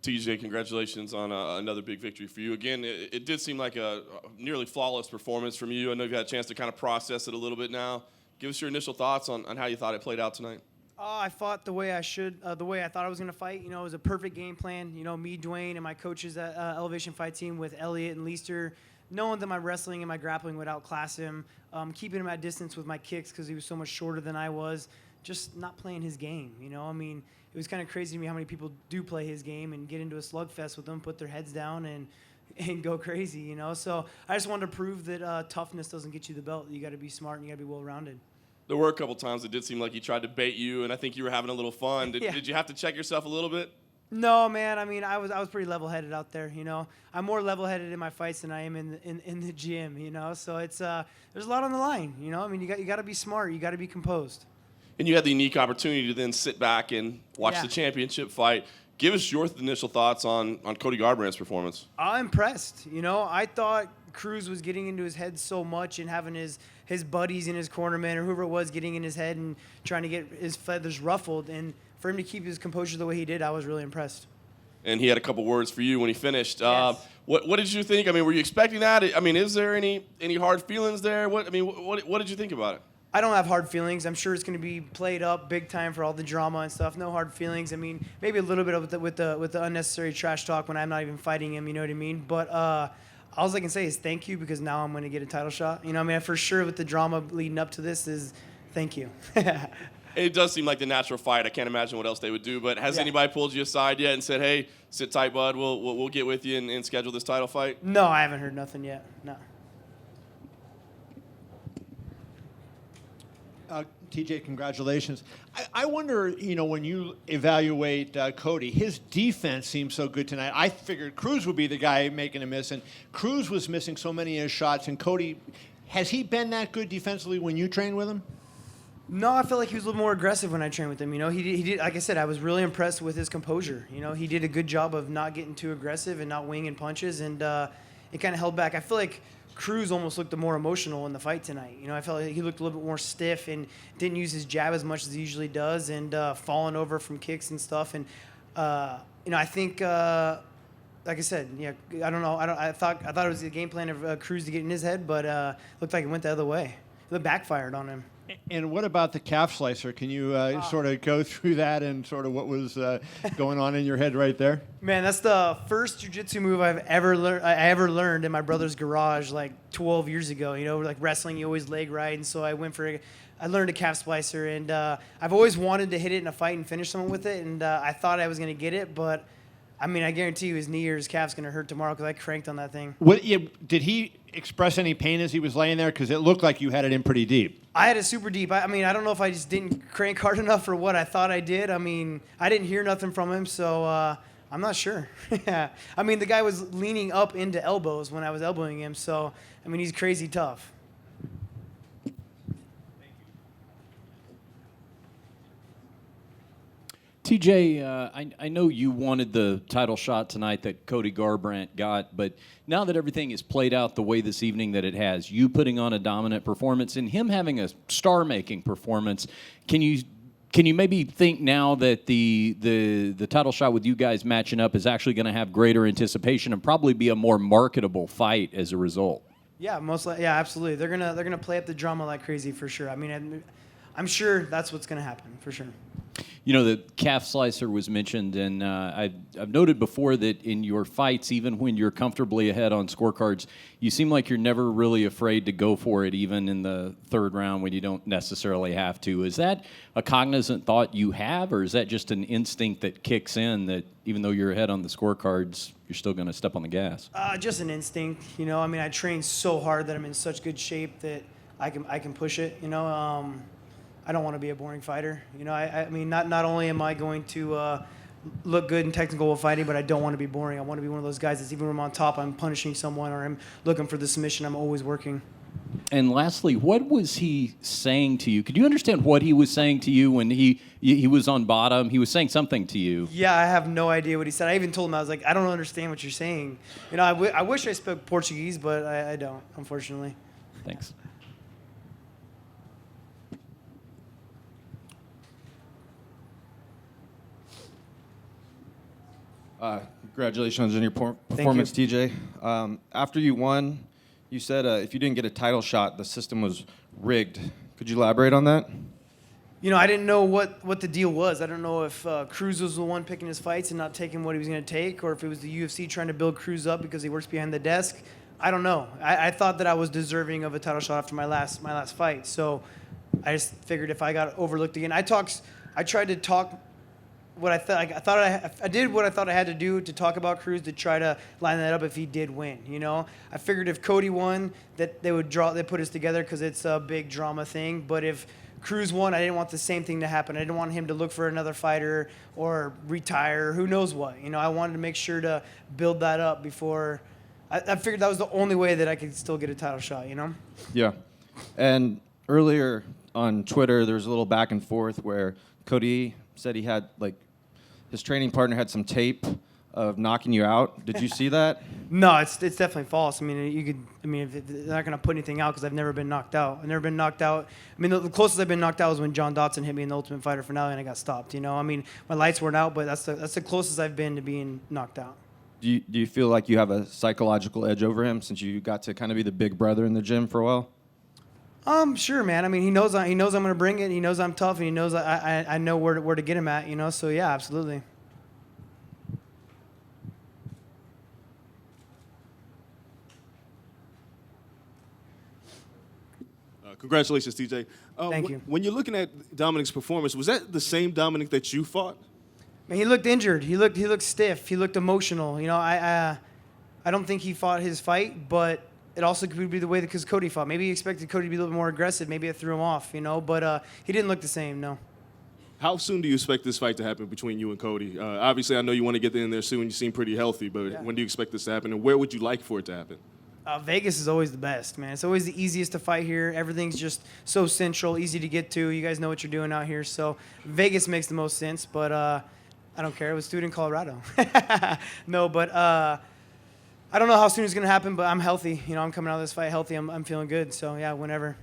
TJ, congratulations on another big victory for you. Again, it did seem like a nearly flawless performance from you. I know you've had a chance to kind of process it a little bit now. Give us your initial thoughts on how you thought it played out tonight. I fought the way I should, the way I thought I was going to fight. You know, it was a perfect game plan. You know, me, Dwayne, and my coaches at Elevation Fight Team with Elliot and Leister, knowing that my wrestling and my grappling would outclass him, keeping him at distance with my kicks because he was so much shorter than I was, just not playing his game. You know, I mean, it was kind of crazy to me how many people do play his game and get into a slugfest with him, put their heads down, and go crazy, you know. So I just wanted to prove that toughness doesn't get you the belt. You got to be smart and you got to be well-rounded. There were a couple times it did seem like he tried to bait you, and I think you were having a little fun. Yeah. Did you have to check yourself a little bit? No, man. I mean, I was pretty level-headed out there, you know. I'm more level-headed in my fights than I am in the gym, you know. So it's there's a lot on the line, you know. I mean, you got to be smart. You got to be composed. And you had the unique opportunity to then sit back and watch the championship fight. Give us your initial thoughts on Cody Garbrandt's performance. I'm impressed. You know, I thought Cruz was getting into his head so much and having his buddies in his corner, man, or whoever it was getting in his head and trying to get his feathers ruffled. And for him to keep his composure the way he did, I was really impressed. And he had a couple words for you when he finished. Yes. What did you think? I mean, were you expecting that? I mean, is there any hard feelings there? What did you think about it? I don't have hard feelings. I'm sure it's going to be played up big time for all the drama and stuff. No hard feelings. I mean, maybe a little bit of with the unnecessary trash talk when I'm not even fighting him. You know what I mean? But all I can say is thank you because now I'm going to get a title shot. You know, I mean, for sure with the drama leading up to this is thank you. It does seem like the natural fight. I can't imagine what else they would do. But has anybody pulled you aside yet and said, "Hey, sit tight, bud. We'll get with you and schedule this title fight"? No, I haven't heard nothing yet. No. TJ, congratulations. I wonder, you know, when you evaluate Cody, his defense seems so good tonight. I figured Cruz would be the guy making a miss, and Cruz was missing so many of his shots. And Cody, has he been that good defensively when you train with him? No, I felt like he was a little more aggressive when I trained with him. You know, he did. Like I said, I was really impressed with his composure. You know, he did a good job of not getting too aggressive and not winging punches, and it kind of held back. I feel like Cruz almost looked more emotional in the fight tonight. You know, I felt like he looked a little bit more stiff and didn't use his jab as much as he usually does, and falling over from kicks and stuff. And you know, I think, like I said, yeah, I don't know. I thought it was the game plan of Cruz to get in his head, but looked like it went the other way. It backfired on him. And what about the calf slicer? Can you sort of go through that and sort of what was going on in your head right there? Man, that's the first jiu-jitsu move I ever learned in my brother's garage like 12 years ago. You know, like wrestling, you always leg right, and so I learned a calf slicer, and I've always wanted to hit it in a fight and finish someone with it, and I thought I was going to get it, but I mean, I guarantee you his knee or his calf's going to hurt tomorrow because I cranked on that thing. Did he express any pain as he was laying there? Because it looked like you had it in pretty deep. I had it super deep. I mean, I don't know if I just didn't crank hard enough for what I thought I did. I mean, I didn't hear nothing from him, so I'm not sure. I mean, the guy was leaning up into elbows when I was elbowing him, so, I mean, he's crazy tough. TJ, I know you wanted the title shot tonight that Cody Garbrandt got, but now that everything is played out the way this evening that it has, you putting on a dominant performance and him having a star-making performance, can you maybe think now that the title shot with you guys matching up is actually going to have greater anticipation and probably be a more marketable fight as a result? Yeah, absolutely. They're gonna play up the drama like crazy for sure. I mean, I'm sure that's what's gonna happen for sure. You know, the calf slicer was mentioned, and I've noted before that in your fights, even when you're comfortably ahead on scorecards, you seem like you're never really afraid to go for it, even in the third round when you don't necessarily have to. Is that a cognizant thought you have, or is that just an instinct that kicks in that even though you're ahead on the scorecards, you're still going to step on the gas? Just an instinct. You know, I mean, I train so hard that I'm in such good shape that I can push it, you know. I don't want to be a boring fighter. You know, I mean, not only am I going to look good in technical fighting, but I don't want to be boring. I want to be one of those guys that's even when I'm on top, I'm punishing someone or I'm looking for the submission. I'm always working. And lastly, what was he saying to you? Could you understand what he was saying to you when he was on bottom? He was saying something to you. Yeah, I have no idea what he said. I even told him, I was like, I don't understand what you're saying. You know, I wish I spoke Portuguese, but I don't, unfortunately. Thanks. Congratulations on your performance, TJ. After you won, you said if you didn't get a title shot, the system was rigged. Could you elaborate on that? You know, I didn't know what the deal was. I don't know if Cruz was the one picking his fights and not taking what he was going to take, or if it was the UFC trying to build Cruz up because he works behind the desk. I don't know. I thought that I was deserving of a title shot after my last fight. So I just figured if I got overlooked again, I tried to talk what I thought. I did what I thought I had to do to talk about Cruz to try to line that up if he did win. You know, I figured if Cody won, that they put us together because it's a big drama thing. But if Cruz won, I didn't want the same thing to happen. I didn't want him to look for another fighter or retire, who knows what. You know, I wanted to make sure to build that up before. I figured that was the only way that I could still get a title shot, you know? Yeah. And earlier on Twitter, there was a little back and forth where Cody said he had, like, his training partner had some tape of knocking you out. Did you see that? No, it's definitely false. I mean, they're not going to put anything out because I've never been knocked out. I've never been knocked out. I mean, the closest I've been knocked out was when John Dotson hit me in the Ultimate Fighter finale and I got stopped, you know? I mean, my lights weren't out, but that's the closest I've been to being knocked out. Do you feel like you have a psychological edge over him since you got to kind of be the big brother in the gym for a while? Sure, man. I mean, he knows I'm going to bring it. He knows I'm tough, and he knows I know where to get him at, you know? So, yeah, absolutely. Congratulations, TJ. Thank you. When you're looking at Dominic's performance, was that the same Dominic that you fought? Man, he looked injured. He looked stiff. He looked emotional. You know, I don't think he fought his fight, but it also could be the way because Cody fought. Maybe he expected Cody to be a little bit more aggressive. Maybe it threw him off, you know. But he didn't look the same, no. How soon do you expect this fight to happen between you and Cody? Obviously, I know you want to get in there soon. You seem pretty healthy, but Yeah. when do you expect this to happen, and where would you like for it to happen? Vegas is always the best, man. It's always the easiest to fight here. Everything's just so central, easy to get to. You guys know what you're doing out here. So Vegas makes the most sense, but I don't care. Let's do it in Colorado. No, but I don't know how soon it's going to happen, but I'm healthy. You know, I'm coming out of this fight healthy. I'm feeling good. So, yeah, whenever.